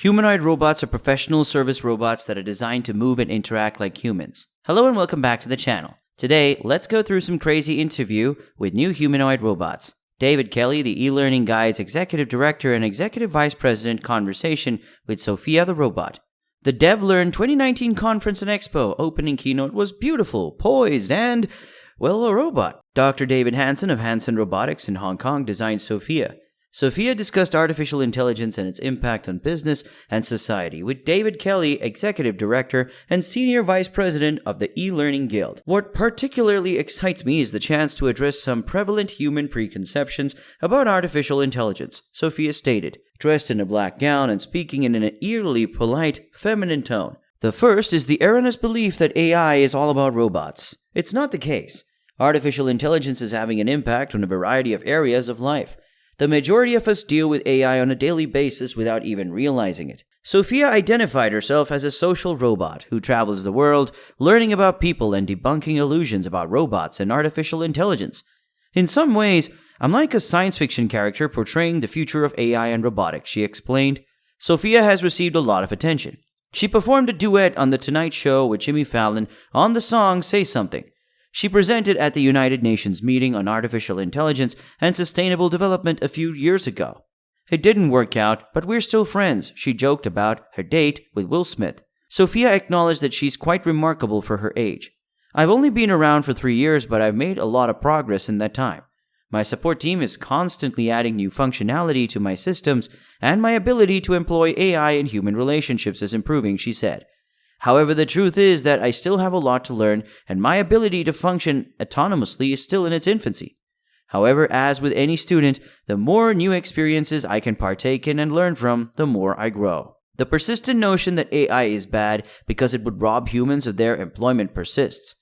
Humanoid robots are professional service robots that are designed to move and interact like humans. Hello and welcome back to the channel. Today, let's go through some crazy interview with new humanoid robots. David Kelly, the e-learning guide's executive director and executive vice president, conversation with Sophia the robot. The DevLearn 2019 conference and expo opening keynote was beautiful, poised, and, well, a robot. Dr. David Hansen of Hansen Robotics in Hong Kong designed Sophia. Sophia discussed artificial intelligence and its impact on business and society with David Kelly, Executive Director and Senior Vice President of the E-Learning Guild. What particularly excites me is the chance to address some prevalent human preconceptions about artificial intelligence, Sophia stated, dressed in a black gown and speaking in an eerily polite, feminine tone. The first is the erroneous belief that AI is all about robots. It's not the case. Artificial intelligence is having an impact on a variety of areas of life. The majority of us deal with AI on a daily basis without even realizing it. Sophia identified herself as a social robot who travels the world, learning about people and debunking illusions about robots and artificial intelligence. In some ways, I'm like a science fiction character portraying the future of AI and robotics, she explained. Sophia has received a lot of attention. She performed a duet on The Tonight Show with Jimmy Fallon on the song Say Something. She presented at the United Nations meeting on artificial intelligence and sustainable development a few years ago. It didn't work out, but we're still friends, she joked about her date with Will Smith. Sophia acknowledged that she's quite remarkable for her age. I've only been around for 3 years, but I've made a lot of progress in that time. My support team is constantly adding new functionality to my systems, and my ability to employ AI in human relationships is improving, she said. However, the truth is that I still have a lot to learn, and my ability to function autonomously is still in its infancy. However, as with any student, the more new experiences I can partake in and learn from, the more I grow. The persistent notion that AI is bad because it would rob humans of their employment persists.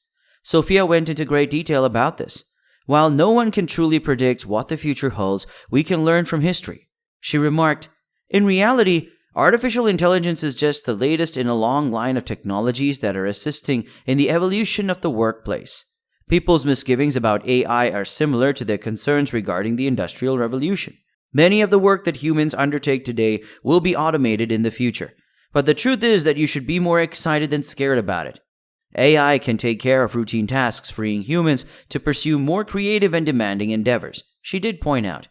Sophia went into great detail about this. While no one can truly predict what the future holds, we can learn from history. She remarked, "In reality, artificial intelligence is just the latest in a long line of technologies that are assisting in the evolution of the workplace. People's misgivings about AI are similar to their concerns regarding the Industrial Revolution. Many of the work that humans undertake today will be automated in the future. But the truth is that you should be more excited than scared about it. AI can take care of routine tasks, freeing humans to pursue more creative and demanding endeavors," she did point out.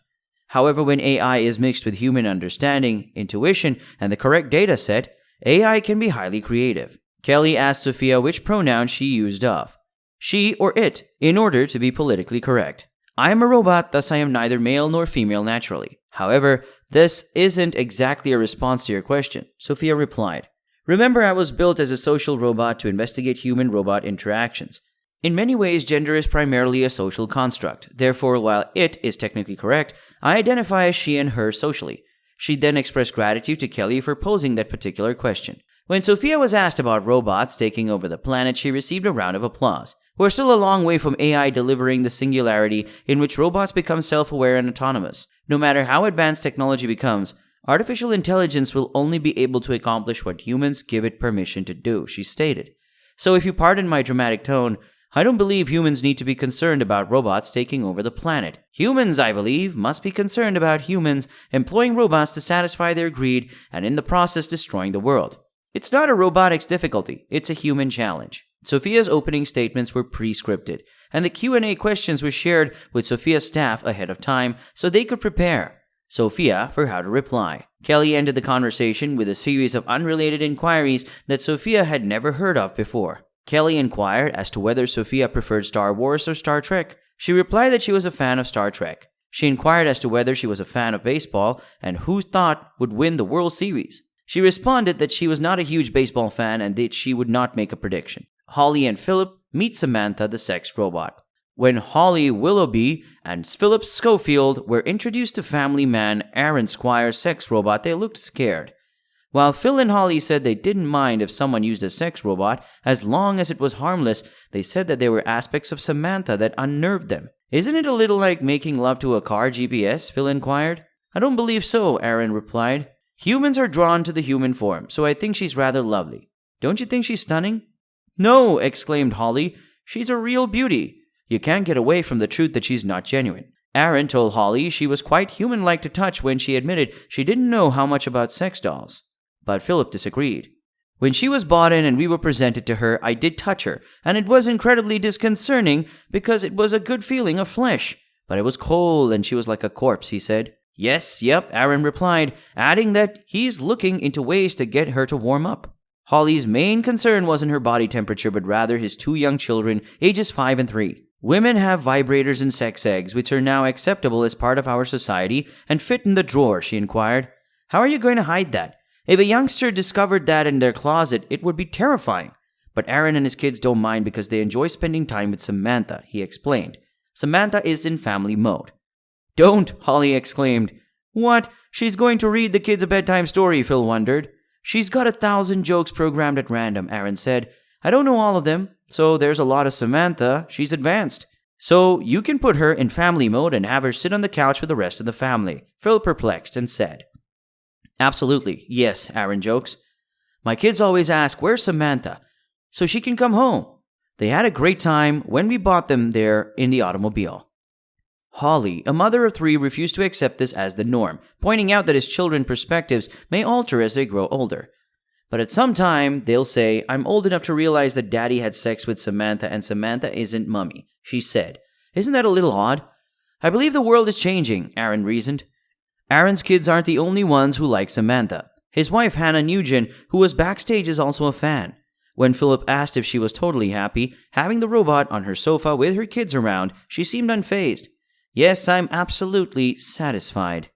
However, when AI is mixed with human understanding, intuition, and the correct data set, AI can be highly creative. Kelly asked Sophia which pronoun she used of she or it in order to be politically correct. "I am a robot, thus I am neither male nor female naturally. However, this isn't exactly a response to your question," Sophia replied. "Remember, I was built as a social robot to investigate human-robot interactions. In many ways, gender is primarily a social construct. Therefore, while it is technically correct, I identify as she and her socially." She then expressed gratitude to Kelly for posing that particular question. When Sophia was asked about robots taking over the planet, she received a round of applause. "We're still a long way from AI delivering the singularity in which robots become self-aware and autonomous. No matter how advanced technology becomes, artificial intelligence will only be able to accomplish what humans give it permission to do," she stated. "So if you pardon my dramatic tone, I don't believe humans need to be concerned about robots taking over the planet. Humans, I believe, must be concerned about humans employing robots to satisfy their greed and in the process destroying the world. It's not a robotics difficulty, it's a human challenge." Sophia's opening statements were pre-scripted, and the Q&A questions were shared with Sophia's staff ahead of time so they could prepare Sophia for how to reply. Kelly ended the conversation with a series of unrelated inquiries that Sophia had never heard of before. Kelly inquired as to whether Sophia preferred Star Wars or Star Trek. She replied that she was a fan of Star Trek. She inquired as to whether she was a fan of baseball and who thought would win the World Series. She responded that she was not a huge baseball fan and that she would not make a prediction. Holly and Philip meet Samantha, the sex robot. When Holly, Willoughby and Phillip Schofield were introduced to family man Arran Squire's sex robot, they looked scared. While Phil and Holly said they didn't mind if someone used a sex robot as long as it was harmless, they said that there were aspects of Samantha that unnerved them. "Isn't it a little like making love to a car GPS?" Phil inquired. "I don't believe so," Arran replied. "Humans are drawn to the human form, so I think she's rather lovely. Don't you think she's stunning?" "No," exclaimed Holly. "She's a real beauty. You can't get away from the truth that she's not genuine." Arran told Holly she was quite human-like to touch when she admitted she didn't know how much about sex dolls. but Philip disagreed. When she was brought in and we were presented to her, I did touch her, and it was incredibly disconcerting because it was a good feeling of flesh. But it was cold and she was like a corpse, he said. Yes, yep, Arran replied, adding that he's looking into ways to get her to warm up. Holly's main concern wasn't her body temperature, but rather his 2 young children, ages 5 and 3. Women have vibrators and sex eggs, which are now acceptable as part of our society and fit in the drawer, she inquired. How are you going to hide that? If a youngster discovered that in their closet, it would be terrifying. But Arran and his kids don't mind because they enjoy spending time with Samantha, he explained. Samantha is in family mode. Don't, Holly exclaimed. What? She's going to read the kids a bedtime story, Phil wondered. She's got 1,000 jokes programmed at random, Arran said. I don't know all of them, so there's a lot of Samantha. She's advanced. So you can put her in family mode and have her sit on the couch with the rest of the family, Phil perplexed and said. Absolutely, yes, Arran jokes. My kids always ask, where's Samantha? So she can come home. They had a great time when we bought them there in the automobile. Holly, a mother of 3, refused to accept this as the norm, pointing out that his children's perspectives may alter as they grow older. But at some time, they'll say, I'm old enough to realize that Daddy had sex with Samantha and Samantha isn't Mummy, she said. Isn't that a little odd? I believe the world is changing, Arran reasoned. Arran's kids aren't the only ones who like Samantha. His wife, Hannah Nugent, who was backstage, is also a fan. When Philip asked if she was totally happy, having the robot on her sofa with her kids around, she seemed unfazed. Yes, I'm absolutely satisfied.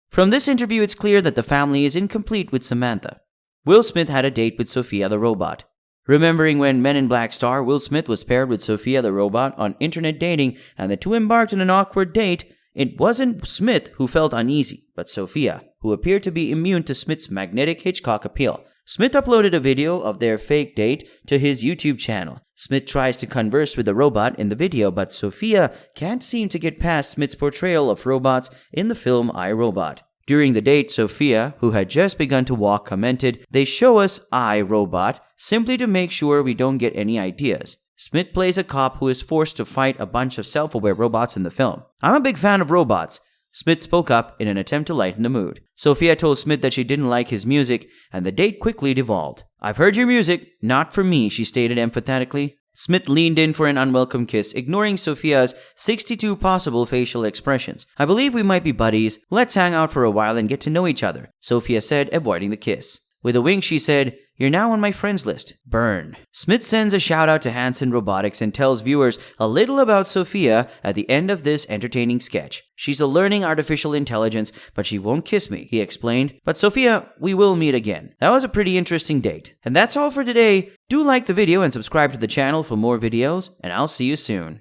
From this interview, it's clear that the family is incomplete with Samantha. Will Smith had a date with Sophia the robot. Remembering when Men in Black star Will Smith was paired with Sophia the robot on internet dating and the two embarked on an awkward date, it wasn't Smith who felt uneasy, but Sophia, who appeared to be immune to Smith's magnetic Hitchcock appeal. Smith uploaded a video of their fake date to his YouTube channel. Smith tries to converse with the robot in the video, but Sophia can't seem to get past Smith's portrayal of robots in the film I, Robot. During the date, Sophia, who had just begun to walk, commented, "They show us I, Robot, simply to make sure we don't get any ideas." Smith plays a cop who is forced to fight a bunch of self-aware robots in the film. I'm a big fan of robots. Smith spoke up in an attempt to lighten the mood. Sophia told Smith that she didn't like his music, and the date quickly devolved. "I've heard your music, not for me," she stated emphatically. Smith leaned in for an unwelcome kiss, ignoring Sophia's 62 possible facial expressions. "I believe we might be buddies. Let's hang out for a while and get to know each other," Sophia said, avoiding the kiss. With a wink, she said, "You're now on my friends list. Burn." Smith sends a shout out to Hanson Robotics and tells viewers a little about Sophia at the end of this entertaining sketch. "She's a learning artificial intelligence, but she won't kiss me," he explained. "But Sophia, we will meet again." That was a pretty interesting date. And that's all for today. Do like the video and subscribe to the channel for more videos, and I'll see you soon.